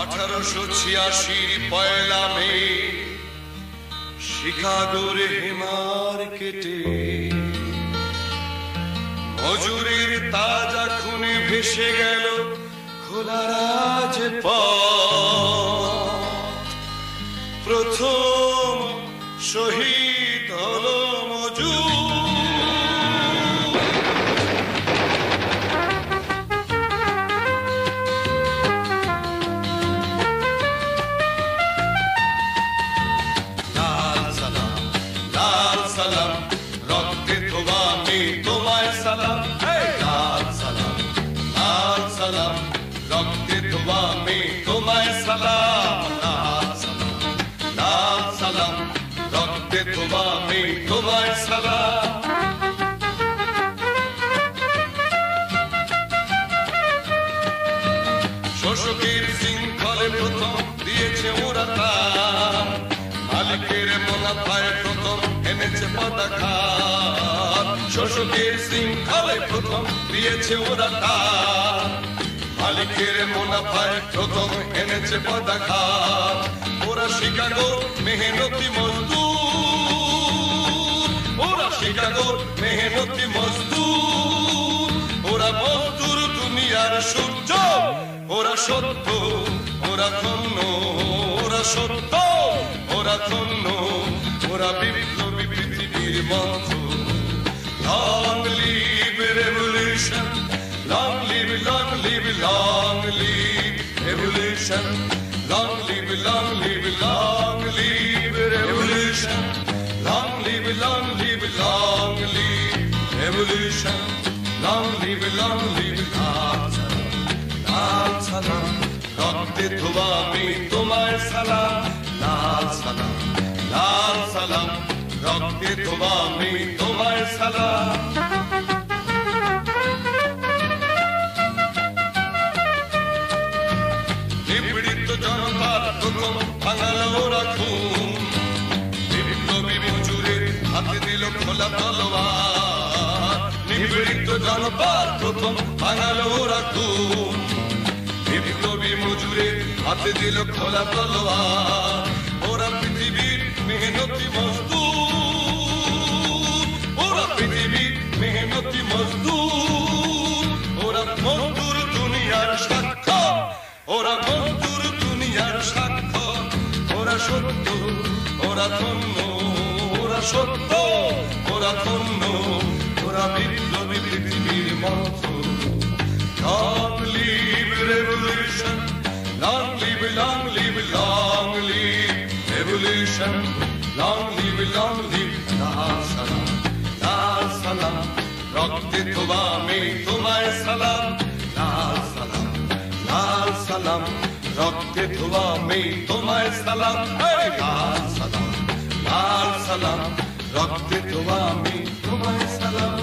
1886 পয়লা মে শিকাগোর হেমার্কেটে মজুরির তাজা খুনে ভেসে গেল খোলা রাজপথ। প্রথম শহীদ হলো মজুর। সালাম রক্তে ধোয়া আমি তোমায় সালাম, লাল সালাম লাল সালাম রক্তে ধোয়া আমি তোমায় সালাম, লাল সালাম লাল সালাম রক্তে ধোয়া আমি তোমায় সালাম। শোষকের শৃঙ্খলে প্রথম দিয়েছে ওরা তার, মালিকের মুনাফায় প্রথম এনেছে পদাঘাত। শোষকের শৃঙ্খলে প্রথম দিয়েছে ওরা তার, মালিকের মুনাফায় প্রথম এনেছে পদাঘাত। ওরা শিকাগো মেহনতি মজদুর, ওরা শিকাগো মেহনতি মজদুর, ওরা মজদুর দুনিয়ার সূর্য। ওরা সত্য ওরা ধন্য, ওরা সত্য ওরা ধন্য, ওরা বিপ্লবী পৃথিবীর মন্ত্র। Long live revolution, long live, long live, long live revolution, long live, long live, long live revolution, long live, long live, long live revolution, long live, long live, লাল সালাম রক্তে ধোয়া আমি তোমায় সালাম, লাল সালাম লাল সালাম রক্তে ধোয়া আমি তোমায় সালাম। নিপীড়িত জনতার প্রথম ভাঙাল ওরা খুন, বিপ্লবী মজুরের হাতে দিল খোলা তলোয়ার। নিপীড়িত জনতার প্রথম ভাঙাল ওরা খুন, বিপ্লবী মজুরের হাতে দিল খোলা তলোয়ার। ওরা পৃথিবীর মেহনতি মজদুর, ওরা পৃথিবীর মেহনতি মজদুর, ওরা মজদুর দুনিয়ার সাক্ষ্য, ওরা মজদুর দুনিয়ার সাক্ষ্য। ওরা সত্য ওরা ধন্য, ওরা সত্য ওরা ধন্য, ওরা বিপ্লবী পৃথিবীর মন্ত্র। Long live revolution, long live, long live, long live revolution, long live, long live, লাল সালাম লাল সালাম রক্তে ধোয়া আমি তোমায় সালাম, লাল সালাম লাল সালাম রক্তে ধোয়া আমি তোমায় সালাম, লাল সালাম লাল সালাম রক্তে ধোয়া আমি তোমায় সালাম।